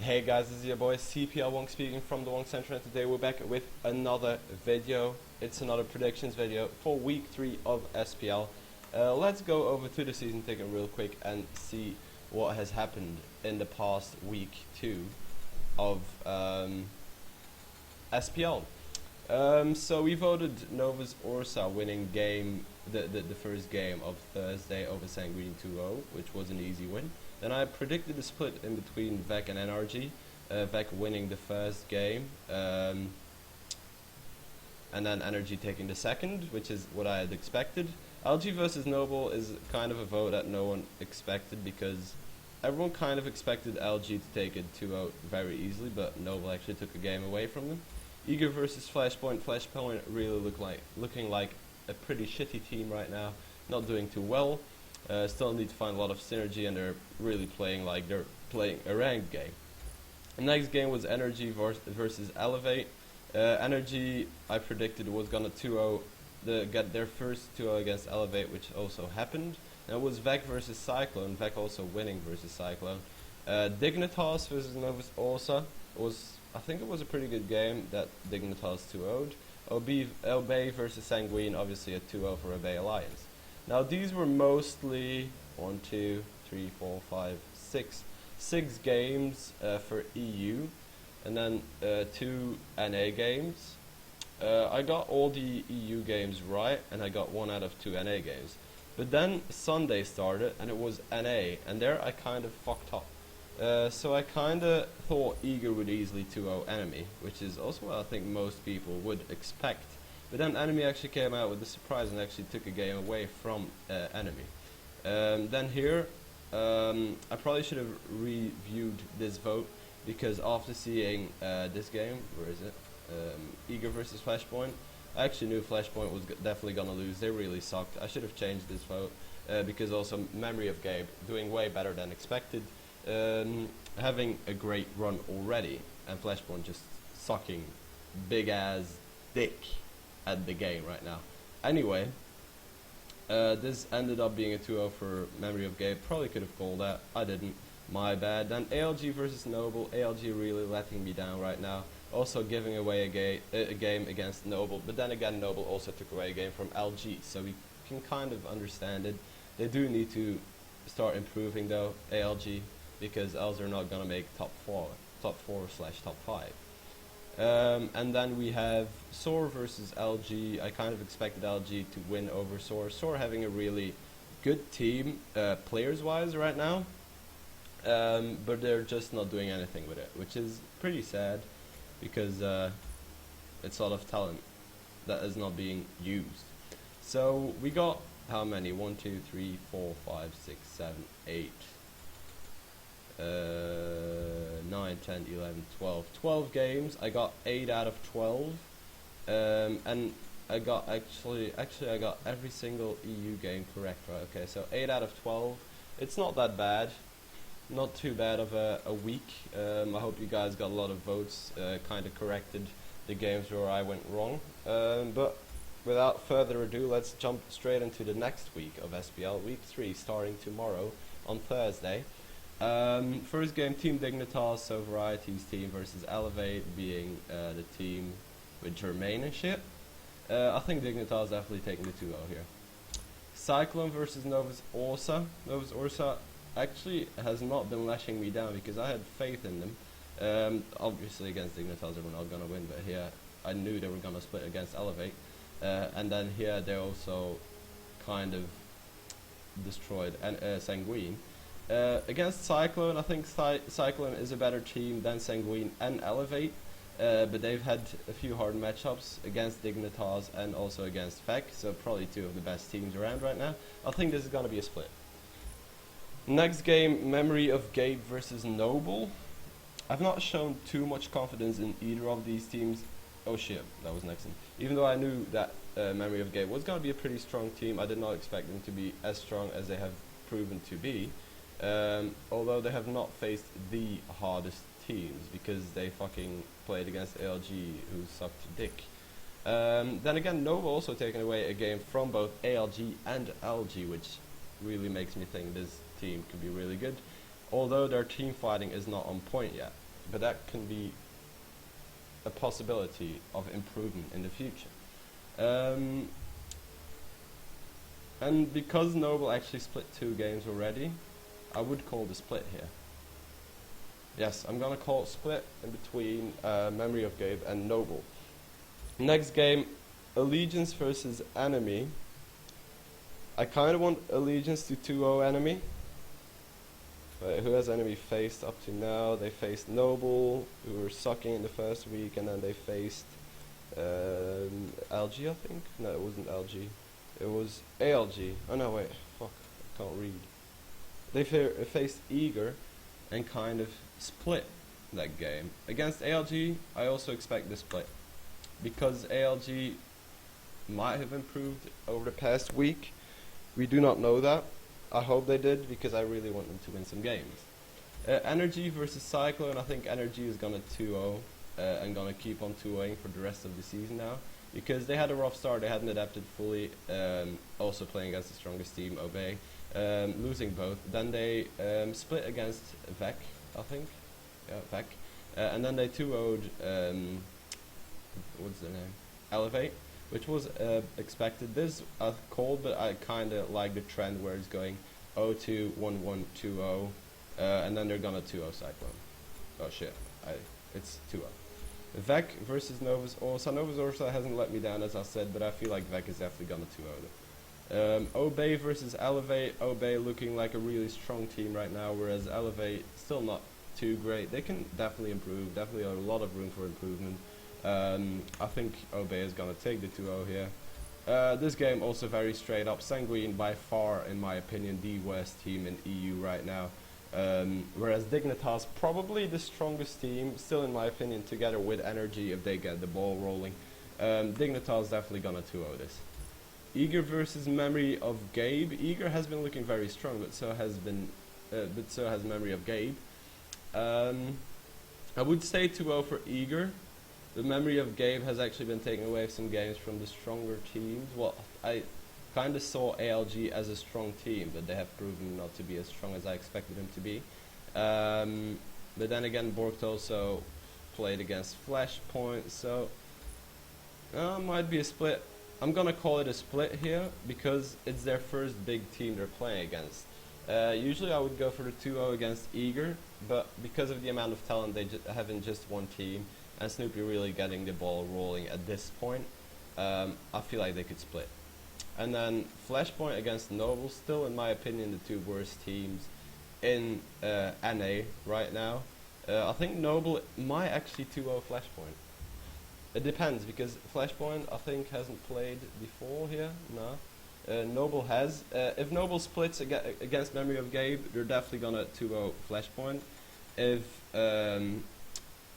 Hey guys, this is your boy CplWonk speaking from the Wonk Center, and today we're back with another video. It's another predictions video for week 3 of SPL. Let's go over to the season ticket real quick and see what has happened in the past week 2 of SPL. So we voted Novus Orsa winning the first game of Thursday over Sanguine 2-0, which was an easy win. Then I predicted a split in between Vec and NRG, Vec winning the first game, and then NRG taking the second, which is what I had expected. LG versus Noble is kind of a vote that no one expected, because everyone kind of expected LG to take it 2-0 very easily, but Noble actually took a game away from them. Eager versus Flashpoint. Flashpoint really looking like a pretty shitty team right now, not doing too well. Still need to find a lot of synergy, and they're really playing like they're playing a ranked game. The next game was Energy versus Elevate. Energy, I predicted, was gonna 2-0 get their first 2-0 against Elevate, which also happened. And it was Vec versus Cyclone, Vec also winning versus Cyclone. Dignitas versus Novus Orsa I think it was a pretty good game that Dignitas 2-0'd. Obey versus Sanguine, obviously a 2-0 for Obey Alliance. Now these were mostly 6 games for EU, and then 2 NA games. I got all the EU games right, and I got 1 out of 2 NA games. But then Sunday started, and it was NA, and there I kind of fucked up. So I kind of thought Eager would easily 2-0 Enemy, which is also what I think most people would expect. But then Enemy actually came out with a surprise and actually took a game away from Enemy. Then here, I probably should have reviewed this vote, because after seeing this game, where is it? Eager versus Flashpoint, I actually knew Flashpoint was definitely gonna lose. They really sucked. I should have changed this vote, because also Memory of Gabe doing way better than expected, having a great run already, and Flashpoint just sucking big ass dick at the game right now. Anyway, this ended up being a 2-0 for Memory of Gabe. Probably could have called that. I didn't. My bad. Then ALG versus Noble. ALG really letting me down right now. Also giving away a game against Noble. But then again, Noble also took away a game from LG. So we can kind of understand it. They do need to start improving though, ALG, because else they're not gonna make top 4/top 5. And then we have Soar versus LG. I kind of expected LG to win over Soar. Soar having a really good team, players-wise right now, but they're just not doing anything with it, which is pretty sad, because it's a lot of talent that is not being used. So we got how many? 1, 2, 3, 4, 5, 6, 7, 8. 9, 10, 11, 12. 12 games. I got 8 out of 12. And I got actually I got every single EU game correct, right? Okay, so 8 out of 12. It's not that bad. Not too bad of a week. I hope you guys got a lot of votes, kind of corrected the games where I went wrong. But without further ado, let's jump straight into the next week of SPL, week 3, starting tomorrow on Thursday. First game, Team Dignitas, so Variety's team versus Elevate, being the team with Jermaine and shit. I think Dignitas definitely taking the 2-0 here. Cyclone versus Novus Orsa. Novus Orsa actually has not been lashing me down, because I had faith in them. Obviously against Dignitas they were not gonna win, but here I knew they were gonna split against Elevate. And then here they also kind of destroyed Sanguine. Against Cyclone, I think Cyclone is a better team than Sanguine and Elevate, but they've had a few hard matchups against Dignitas and also against Vec, so probably 2 of the best teams around right now. I think this is going to be a split. Next game, Memory of Gabe versus Noble. I've not shown too much confidence in either of these teams. Oh shit, that was next one. Even though I knew that Memory of Gabe was going to be a pretty strong team, I did not expect them to be as strong as they have proven to be. Although they have not faced the hardest teams, because they fucking played against ALG, who sucked dick. Then again, Nova also taken away a game from both ALG and LG, which really makes me think this team could be really good, although their team fighting is not on point yet. but that can be a possibility of improvement in the future. And because Noble actually split 2 games already, I would call the split here. Yes, I'm gonna call it split in between Memory of Gabe and Noble. Next game, Allegiance versus Enemy. I kind of want Allegiance to 2-0 Enemy. Who has Enemy faced up to now? They faced Noble, who were sucking in the first week, and then they faced LG, I think? No, it wasn't LG. It was ALG. Oh no, wait. Fuck. I can't read. They faced Eager and kind of split that game. Against ALG, I also expect the split. Because ALG might have improved over the past week. We do not know that. I hope they did, because I really want them to win some games. Energy versus Cyclone. I think Energy is gonna 2-0 and gonna keep on 2-0ing for the rest of the season now, because they had a rough start. They hadn't adapted fully. Also playing against the strongest team, Obey, losing both. Then they split against Vec, I think. Yeah, Vec. And then they 2-0'd what's the name? Elevate, which was expected. This is cold, but I kind of like the trend where it's going 0-2, 1-1, 2-0, and then they're gonna 2-0 Cyclone. Oh shit, it's 2-0. Vec versus Novus Orsa. Novus Orsa hasn't let me down, as I said, but I feel like Vec is definitely gonna 2-0 them. Obey versus Elevate. Obey looking like a really strong team right now, whereas Elevate still not too great. They can definitely improve, definitely a lot of room for improvement. I think Obey is gonna take the 2-0 here. This game also very straight up. Sanguine by far, in my opinion, the worst team in EU right now. Whereas Dignitas probably the strongest team, still in my opinion, together with Energy if they get the ball rolling. Dignitas definitely gonna 2-0 this. Eager versus Memory of Gabe. Eager has been looking very strong, but so has Memory of Gabe. I would say 2-0 for Eager. The Memory of Gabe has actually been taking away some games from the stronger teams. Well, I kind of saw ALG as a strong team, but they have proven not to be as strong as I expected them to be. But then again, Borgt also played against Flashpoint, so might be a split. I'm gonna call it a split here because it's their first big team they're playing against. Usually I would go for the 2-0 against Eager, but because of the amount of talent they have in just one team, and Snoopy really getting the ball rolling at this point, I feel like they could split. And then Flashpoint against Noble, still in my opinion the 2 worst teams in NA right now. I think Noble might actually 2-0 Flashpoint. It depends, because Flashpoint I think hasn't played before here, no. Noble has. If Noble splits against Memory of Gabe, they're definitely gonna 2-0 Flashpoint. If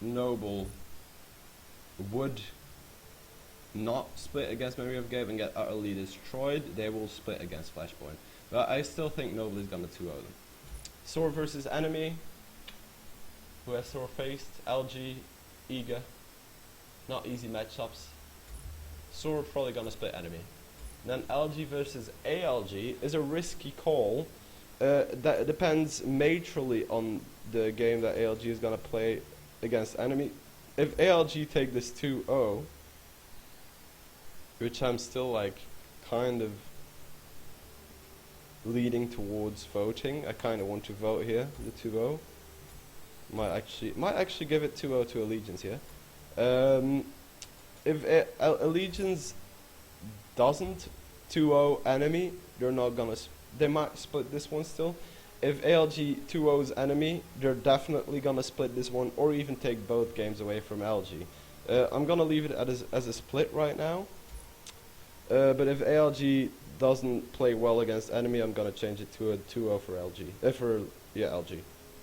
Noble would not split against Memory of Gabe and get utterly destroyed, they will split against Flashpoint. But I still think Noble is gonna 2-0 them. Sor versus Enemy. Who has Sor faced? LG, Eager. Not easy matchups. Sor probably gonna split Enemy. Then LG versus ALG is a risky call. That depends majorly on the game that ALG is gonna play against Enemy. If ALG take this 2-0, which I'm still like kind of leading towards voting, I kind of want to vote here, the 2-0. Might actually give it 2-0 to Allegiance here. If Allegiance doesn't 2-0 Enemy, they're not gonna. They might split this one still. If ALG 2-0's Enemy, they're definitely gonna split this one, or even take both games away from LG. I'm gonna leave it as a split right now. But if ALG doesn't play well against Enemy, I'm gonna change it to a 2-0 for LG. LG.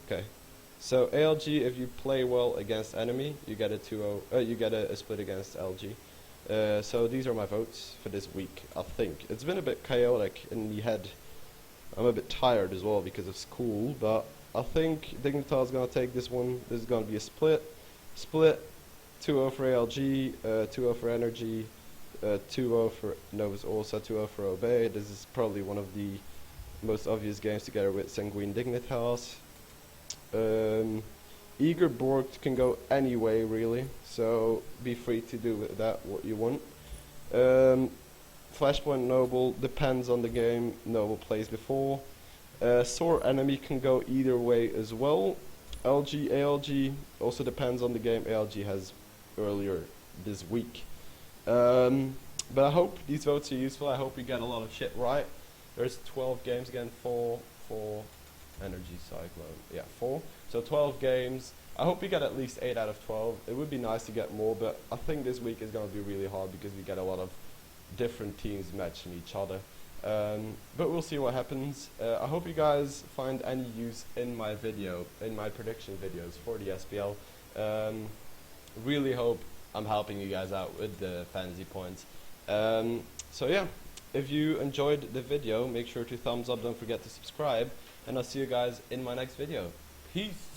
Okay. So ALG, if you play well against Enemy, you get a 2-0. You get a split against LG. So these are my votes for this week. I think it's been a bit chaotic in the head. I'm a bit tired as well because of school, but I think Dignitas is gonna take this one. This is gonna be a split. 2-0 for ALG, 2-0 for Energy, 2-0 for Novus Orsa, 2-0 for Obey. This is probably one of the most obvious games together with Sanguine Dignitas. Eagerborg can go any way really, so be free to do with that what you want. Flashpoint Noble depends on the game. Noble plays before. Sore Enemy can go either way as well. LG, ALG also depends on the game. ALG has earlier this week. But I hope these votes are useful. I hope you get a lot of shit right. There's 12 games again, 4 Energy Cyclone. Yeah, 4. So 12 games. I hope you get at least 8 out of 12. It would be nice to get more, but I think this week is going to be really hard because we get a lot of different teams matching each other. But we'll see what happens. I hope you guys find any use in my video, in my prediction videos for the SPL. Really hope I'm helping you guys out with the fantasy points. So yeah, if you enjoyed the video, make sure to thumbs up, don't forget to subscribe, and I'll see you guys in my next video. Peace!